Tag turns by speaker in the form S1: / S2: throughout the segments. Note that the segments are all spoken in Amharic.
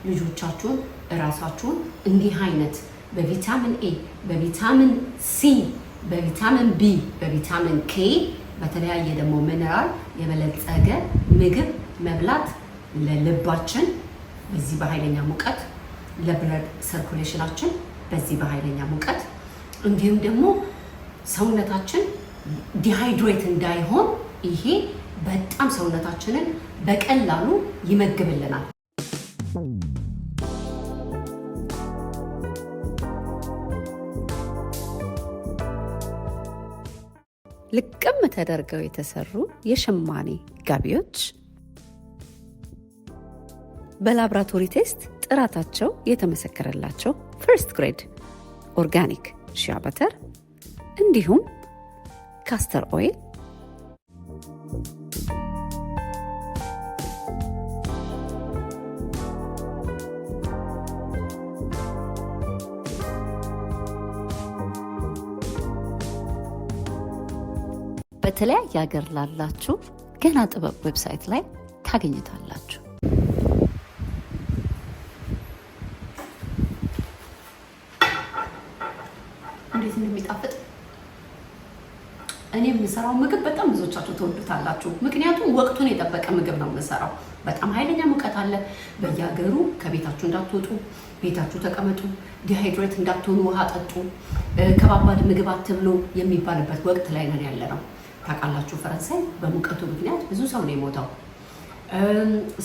S1: ልጆቻችሁን ራሳችሁን እንዲህ አይነት በቪታሚን ኤ በቪታሚን ሲ በቪታሚን ቢ በቪታሚን ኬ በተለያየ ደግሞ ሚነራል የበለጸገ ምግብ መብላት ለልባችን በዚህ በኃይለኛ ሙቀት ለብለድ ሰርኩሌሽናችን በዚህ በኃይለኛ ሙቀት እንዲሁም ደግሞ ሰውነታችን ዲሃይድሬት እንዳይሆን ይሄ በጣም ሰውነታችንን በቀላሉ ይመግብልናል።
S2: ልቅም ተደርገው የተሰሩ የሸማኔ ጋቢዎች በላብራቶሪ ቴስት ጥራታቸው የተመሰከረላቸው ፈርስት ግሬድ ኦርጋኒክ ሺያ በተር እንዲሁም ካስተር ኦይል በተለያየ ሀገር ላላችሁ ገና ጥበብ ዌብሳይት ላይ ታገኙታላችሁ።
S1: እንዴት እንደሚጣፍጥ እኔ የምሰራው ምግብ በጣም ብዙዎቻችሁ ትወዱታላችሁ። ምክንያቱም ወቅቱን የጠበቀ ምግብ ነው የምሰራው። በጣም ኃይለኛ ሙቀት አለ በየሀገሩ። ከቤታችሁ እንዳትወጡ፣ ቤታችሁ ተቀመጡ፣ ዲሃይድሬት እንዳትሆኑ፣ ውሃ ጠጡ፣ ከባባድ ምግብ አትብሉ የሚባልበት ወቅት ላይ ነን ያለ ነው። ታውቃላችሁ ፈረንሳይ በሙቀቱ ምክንያት ብዙ ሰው ነው የሞተው።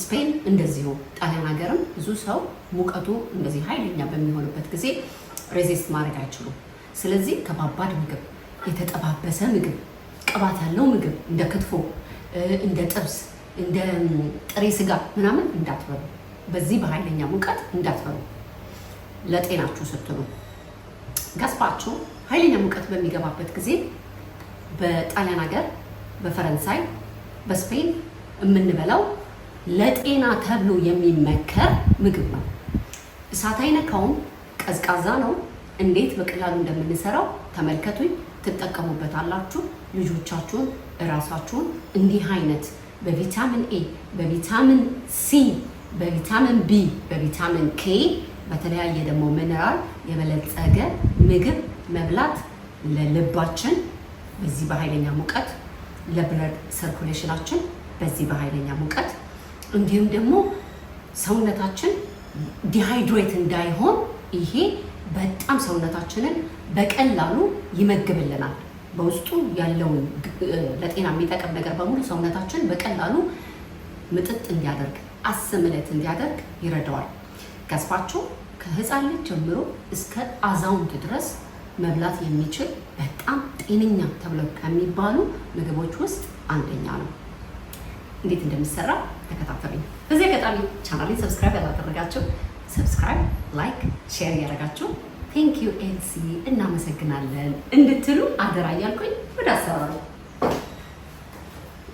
S1: ስፔን እንደዚሁ፣ ጣሊያን ሀገርም ብዙ ሰው ሙቀቱ እንደዚህ ኃይለኛ በሚሆንበት ጊዜ ሬዚስት ማድረግ አይችሉም። ስለዚህ ከባባድ ምግብ፣ የተጠባበሰ ምግብ፣ ቅባት ያለው ምግብ እንደ ክትፎ፣ እንደ ጥብስ፣ እንደ ጥሬ ስጋ ምናምን እንዳትበሉ። በዚህ በኃይለኛ ሙቀት እንዳትበሉ ለጤናችሁ ስትሉ። ጋስፓቾ ኃይለኛ ሙቀት በሚገባበት ጊዜ በጣሊያን ሀገር፣ በፈረንሳይ፣ በስፔን የምንበላው ለጤና ተብሎ የሚመከር ምግብ ነው። እሳት አይነካውም፣ ቀዝቃዛ ነው። እንዴት በቀላሉ እንደምንሰራው ተመልከቱኝ፣ ትጠቀሙበታላችሁ። ልጆቻችሁን ራሳችሁን እንዲህ አይነት በቪታሚን ኤ በቪታሚን ሲ በቪታሚን ቢ በቪታሚን ኬ በተለያየ ደግሞ ሚነራል የበለጸገ ምግብ መብላት ለልባችን በዚህ በኃይለኛ ሙቀት ለብለድ ሰርኩሌሽናችን በዚህ በኃይለኛ ሙቀት እንዲሁም ደግሞ ሰውነታችን ዲሃይድሬት እንዳይሆን ይሄ በጣም ሰውነታችንን በቀላሉ ይመግብልናል። በውስጡ ያለውን ለጤና የሚጠቅም ነገር በሙሉ ሰውነታችን በቀላሉ ምጥጥ እንዲያደርግ አስምለት እንዲያደርግ ይረዳዋል። ጋስፓቾ ከህፃን ልጅ ጀምሮ እስከ አዛውንት ድረስ መብላት የሚችል በጣም ጤነኛ ተብለው ከሚባሉ ምግቦች ውስጥ አንደኛ ነው። እንዴት እንደሚሰራ ተከታተሉኝ። በዚህ አጋጣሚ ቻናሌን ሰብስክራይብ ያላደረጋችሁ ሰብስክራይብ፣ ላይክ፣ ሼር እያደረጋችሁ ቴንክ ዩ ኤልሲ እናመሰግናለን እንድትሉ አደራ እያልኩኝ ወደ አሰራሩ።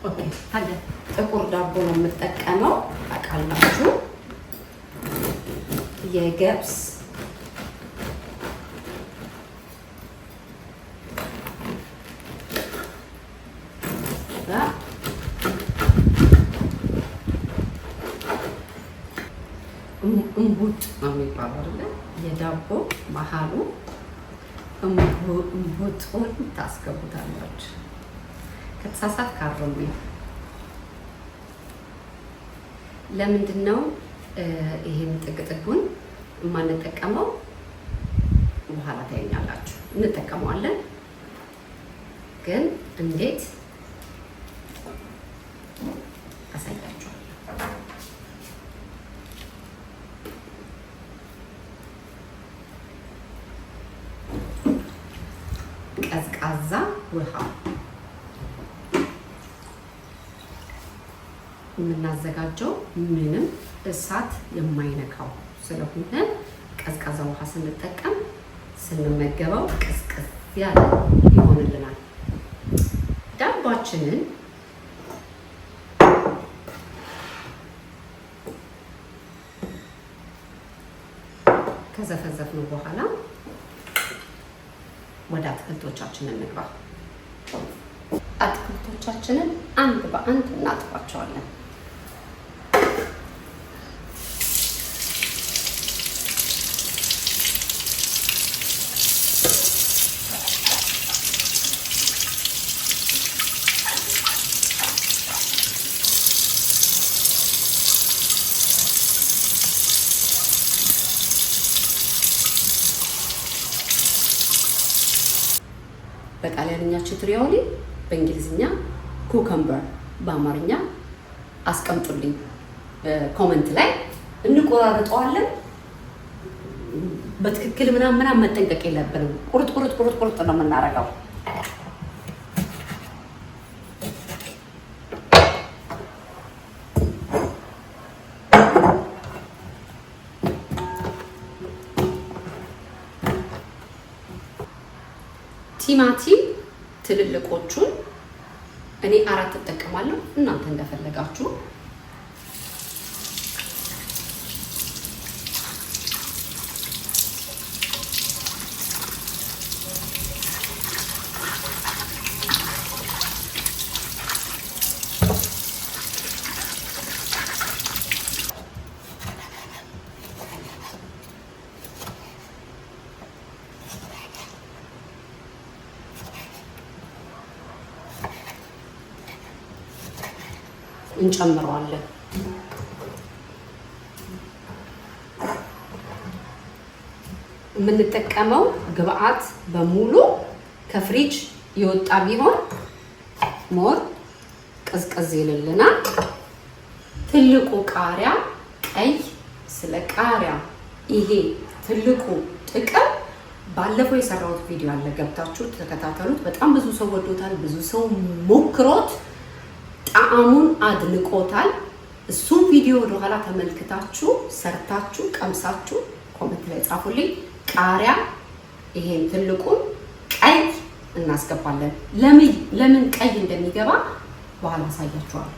S1: ኦኬ፣ ታዲያ ጥቁር ዳቦ ነው የምጠቀመው ታውቃላችሁ። የገብስ እምቡጥ ነው የሚባለው አይደል? የዳቦ መሀሉ እምቡጡን ታስገቡታላችሁ። ከተሳሳት ካረሙኝ። ለምንድን ነው ይሄን ጥግጥጉን የማንጠቀመው? በኋላ ታዩኛላችሁ። እንጠቀመዋለን፣ ግን እንዴት አሳያችኋለሁ። ቀዝቃዛ ውሃ የምናዘጋጀው ምንም እሳት የማይነካው ስለሆነ ቀዝቃዛ ውሃ ስንጠቀም ስንመገበው ቅዝቅዝ ያለ ይሆንልናል። ዳቦአችንን ከዘፈዘፍነው በኋላ ወደ አትክልቶቻችን እንግባ። አትክልቶቻችንን አንድ በአንድ እናጥባቸዋለን። በጣሊያንኛ ቺትሪዮሊ፣ በእንግሊዝኛ ኩከምበር፣ በአማርኛ አስቀምጡልኝ ኮመንት ላይ እንቆራርጠዋለን። በትክክል ምናምን መጠንቀቅ የለብንም። ቁርጥ ነው የምናደርገው። ቲማቲም ትልልቆቹን እኔ 4 እጠቀማለሁ፣ እናንተ እንደፈለጋችሁ። እንጨምረዋለን። የምንጠቀመው ግብአት በሙሉ ከፍሪጅ የወጣ ቢሆን ሞር ቀዝቀዝ ይልልናል። ትልቁ ቃሪያ ቀይ፣ ስለ ቃሪያ ይሄ ትልቁ ጥቅም ባለፈው የሰራሁት ቪዲዮ አለ፣ ገብታችሁ ተከታተሉት። በጣም ብዙ ሰው ወዶታል፣ ብዙ ሰው ሞክሮት ጣዕሙን አድንቆታል። እሱም ቪዲዮ ወደኋላ ተመልክታችሁ ሰርታችሁ ቀምሳችሁ ኮሜንት ላይ ጻፉልኝ። ቃሪያ ይሄን ትልቁን ቀይ እናስገባለን። ለምን ቀይ እንደሚገባ በኋላ አሳያችኋለሁ።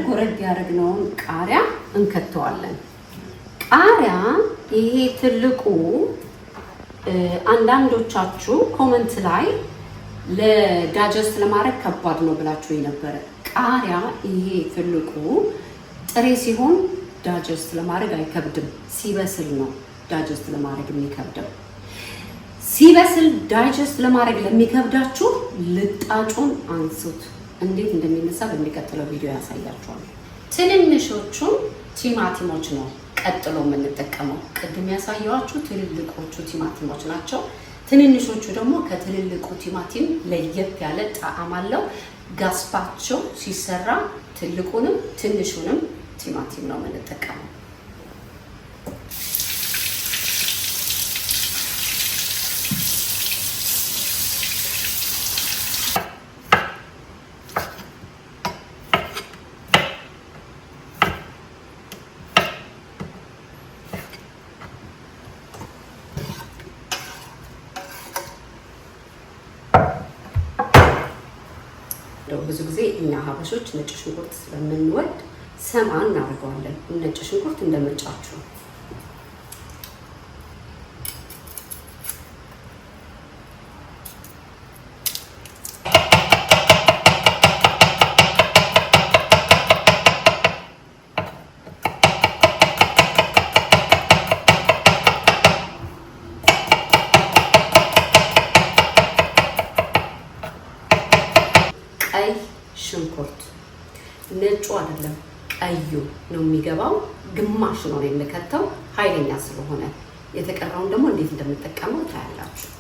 S1: ጎረድ ያደረግነውን ቃሪያ እንከተዋለን። ቃሪያ ይሄ ትልቁ አንዳንዶቻችሁ ኮመንት ላይ ለዳጀስት ለማድረግ ከባድ ነው ብላችሁ የነበረ ቃሪያ ይሄ ትልቁ ጥሬ ሲሆን ዳጀስት ለማድረግ አይከብድም። ሲበስል ነው ዳጀስት ለማድረግ የሚከብደው። ሲበስል ዳይጀስት ለማድረግ ለሚከብዳችሁ ልጣጩን አንሱት። እንዴት እንደሚነሳ በሚቀጥለው ቪዲዮ ያሳያችኋል። ትንንሾቹን ቲማቲሞች ነው ቀጥሎ የምንጠቀመው። ቅድም ያሳየኋችሁ ትልልቆቹ ቲማቲሞች ናቸው። ትንንሾቹ ደግሞ ከትልልቁ ቲማቲም ለየት ያለ ጣዕም አለው። ጋስፓቾ ሲሰራ ትልቁንም ትንሹንም ቲማቲም ነው የምንጠቀመው። ብዙ ጊዜ እኛ ሀበሾች ነጭ ሽንኩርት ስለምንወድ ሰማ እናደርገዋለን። ነጭ ሽንኩርት እንደምርጫችሁ። ቀይ ሽንኩርት ነጩ አይደለም ቀዩ ነው የሚገባው። ግማሽ ነው የምከተው ኃይለኛ ስለሆነ። የተቀረውን ደግሞ እንዴት እንደምጠቀመው ታያላችሁ።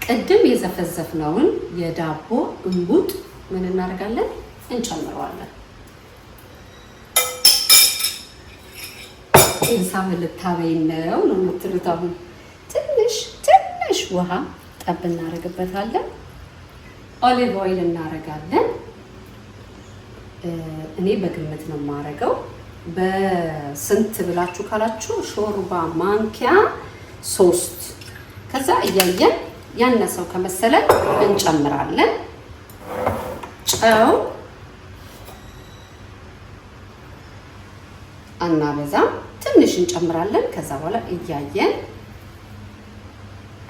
S1: ቅድም የዘፈዘፍነውን የዳቦ እንቡጥ ምን እናደርጋለን? እንጨምረዋለን። ኢንሳም ልታበይ ነው የምትሉት? አሁን ትንሽ ውሃ ጠብ እናደርግበታለን። ኦሊቭ ኦይል እናደርጋለን። እኔ በግምት ነው የማደርገው። በስንት ብላችሁ ካላችሁ ሾርባ ማንኪያ 3። ከዛ እያየን ያነሰው ከመሰለ እንጨምራለን። ጨው አናበዛም፣ ትንሽ እንጨምራለን። ከዛ በኋላ እያየን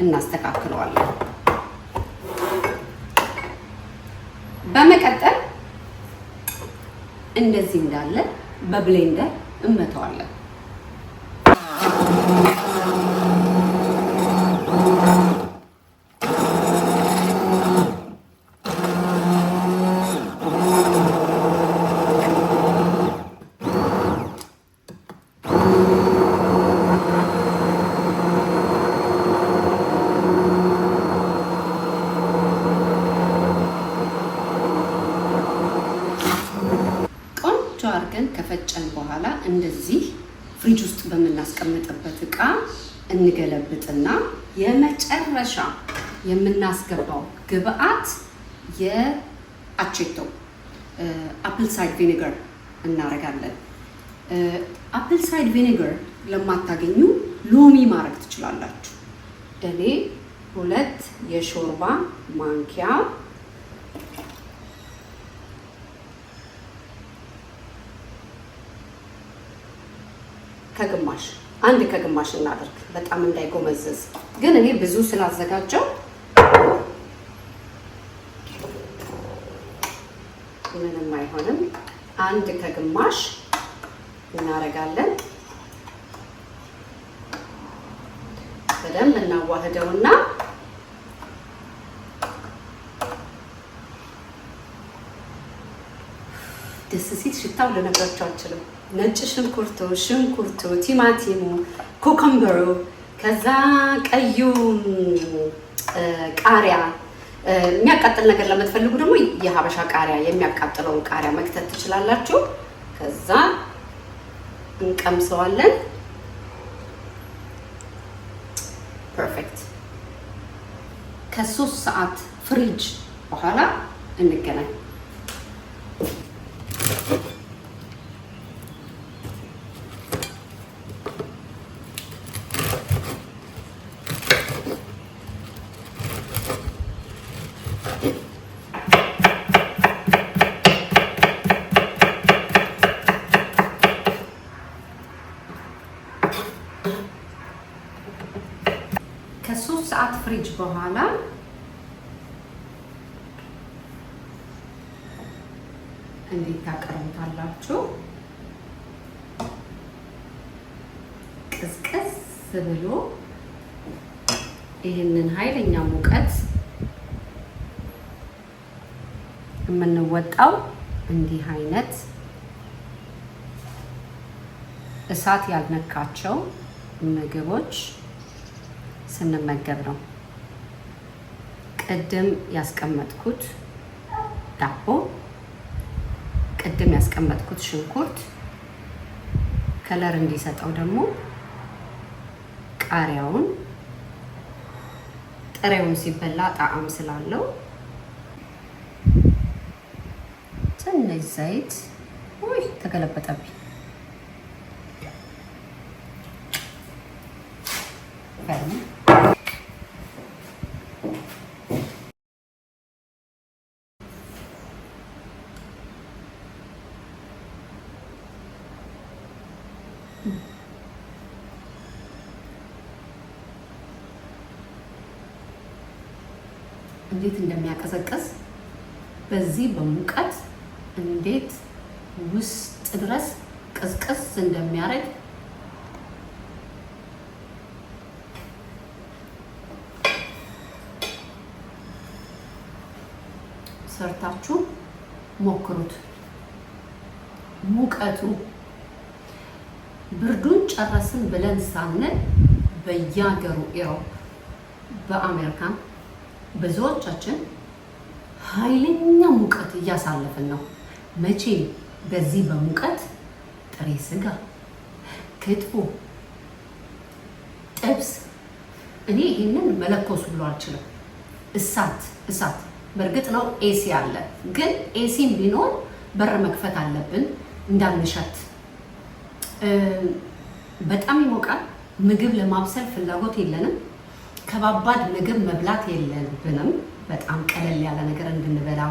S1: እናስተካክለዋለን። በመቀጠል እንደዚህ እንዳለ በብሌንደር እንመታዋለን። አድርገን ከፈጨን በኋላ እንደዚህ ፍሪጅ ውስጥ በምናስቀምጥበት እቃ እንገለብጥና የመጨረሻ የምናስገባው ግብአት የአቼቶ አፕል ሳይድ ቪኒገር እናደርጋለን። አፕል ሳይድ ቪኒገር ለማታገኙ ሎሚ ማድረግ ትችላላችሁ። እኔ 2 የሾርባ ማንኪያ ከግማሽ 1 ከግማሽ እናደርግ፣ በጣም እንዳይጎመዘዝ። ግን እኔ ብዙ ስላዘጋጀው ምንም አይሆንም። 1 ከግማሽ እናደርጋለን። በደንብ እናዋህደውና ደስ ሲል ሽታው ልነግራችሁ አልችልም። ነጭ ሽንኩርቱ፣ ቲማቲሙ፣ ኮከምበሩ፣ ከዛ ቀዩ ቃሪያ። የሚያቃጥል ነገር ለምትፈልጉ ደግሞ የሀበሻ ቃሪያ የሚያቃጥለውን ቃሪያ መክተት ትችላላችሁ። ከዛ እንቀምሰዋለን። ፐርፌክት። ከ3 ሰዓት ፍሪጅ በኋላ እንገናኝ። ከ3 ሰዓት ፍሪጅ በኋላ እንዴት ታቀርቡታላችሁ? ቅዝቅዝ ብሎ ይህንን ኃይለኛ ሙቀት የምንወጣው እንዲህ አይነት እሳት ያልነካቸው ምግቦች ስንመገብ ነው። ቅድም ያስቀመጥኩት ዳቦ፣ ቅድም ያስቀመጥኩት ሽንኩርት ከለር እንዲሰጠው ደግሞ ቃሪያውን ጥሬውን ሲበላ ጣዕም ስላለው ትንሽ ዘይት። ውይ ተገለበጠብኝ። እንዴት እንደሚያቀዘቅዝ በዚህ በሙቀት እንዴት ውስጥ ድረስ ቅዝቅዝ እንደሚያደርግ ሰርታችሁ ሞክሩት። ሙቀቱ ብርዱን ጨረስን ብለን ሳንል በየሀገሩ ኢሮፕ፣ በአሜሪካን ብዙዎቻችን ኃይለኛ ሙቀት እያሳለፍን ነው። መቼ በዚህ በሙቀት ጥሬ ስጋ፣ ክትፎ፣ ጥብስ እኔ ይሄንን መለኮስ ብሎ አልችልም። እሳት በእርግጥ ነው ኤሲ አለ፣ ግን ኤሲም ቢኖር በር መክፈት አለብን እንዳንሸት። በጣም ይሞቃል። ምግብ ለማብሰል ፍላጎት የለንም። ከባባድ ምግብ መብላት የለብንም። በጣም ቀለል ያለ ነገር እንድንበላ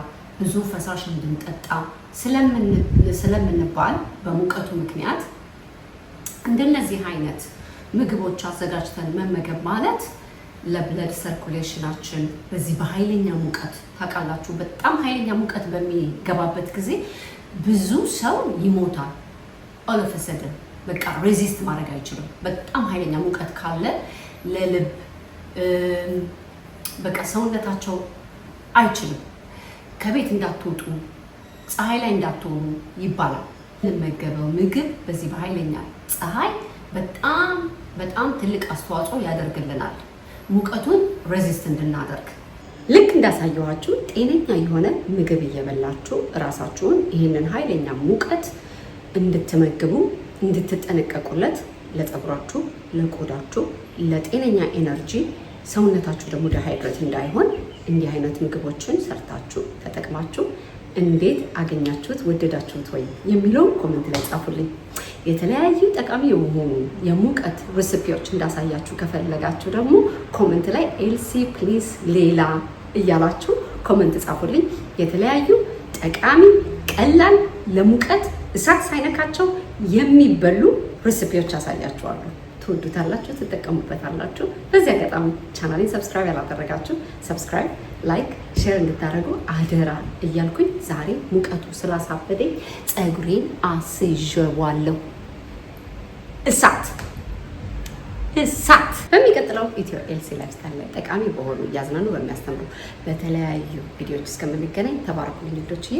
S1: ብዙ ፈሳሽ እንድንጠጣ ስለምንባል በሙቀቱ ምክንያት እንደነዚህ አይነት ምግቦች አዘጋጅተን መመገብ ማለት ለብለድ ሰርኩሌሽናችን በዚህ በኃይለኛ ሙቀት ታውቃላችሁ፣ በጣም ኃይለኛ ሙቀት በሚገባበት ጊዜ ብዙ ሰው ይሞታል። ኦለፈሰደን በቃ ሬዚስት ማድረግ አይችልም። በጣም ኃይለኛ ሙቀት ካለ ለልብ በቃ ሰውነታቸው አይችልም። ከቤት እንዳትወጡ፣ ፀሐይ ላይ እንዳትሆኑ ይባላል። የምንመገበው ምግብ በዚህ በኃይለኛ ፀሐይ በጣም ትልቅ አስተዋጽኦ ያደርግልናል ሙቀቱን ሬዚስት እንድናደርግ። ልክ እንዳሳየኋችሁ ጤነኛ የሆነ ምግብ እየበላችሁ እራሳችሁን ይህንን ኃይለኛ ሙቀት እንድትመግቡ እንድትጠነቀቁለት፣ ለፀጉራችሁ፣ ለቆዳችሁ፣ ለጤነኛ ኤነርጂ፣ ሰውነታችሁ ደግሞ ዲሃይድሬት እንዳይሆን እንዲህ አይነት ምግቦችን ሰርታችሁ ተጠቅማችሁ እንዴት አገኛችሁት፣ ወደዳችሁት ወይ የሚለውን ኮሜንት ላይ ጻፉልኝ። የተለያዩ ጠቃሚ የሆኑ የሙቀት ሬሲፒዎች እንዳሳያችሁ ከፈለጋችሁ ደግሞ ኮሜንት ላይ ኤልሲ ፕሊዝ ሌላ እያላችሁ ኮሜንት ጻፉልኝ። የተለያዩ ጠቃሚ ቀላል ለሙቀት እሳት ሳይነካቸው የሚበሉ ሬሲፒዎች አሳያችኋለሁ። ትወዱታላችሁ፣ ትጠቀሙበታላችሁ። በዚህ አጋጣሚ ቻናሌን ሰብስክራይብ ያላደረጋችሁ ሰብስክራይብ፣ ላይክ፣ ሼር እንድታደርጉ አደራ እያልኩኝ ዛሬ ሙቀቱ ስላሳበደኝ ፀጉሬን አስይዤዋለሁ። እሳት በሚቀጥለው ኢትዮ ኤልሲ ላይፍስታይል ላይ ጠቃሚ በሆኑ እያዝናኑ በሚያስተምሩ በተለያዩ ቪዲዮዎች እስከምንገናኝ ተባረኩልኝ ልጆችዬ።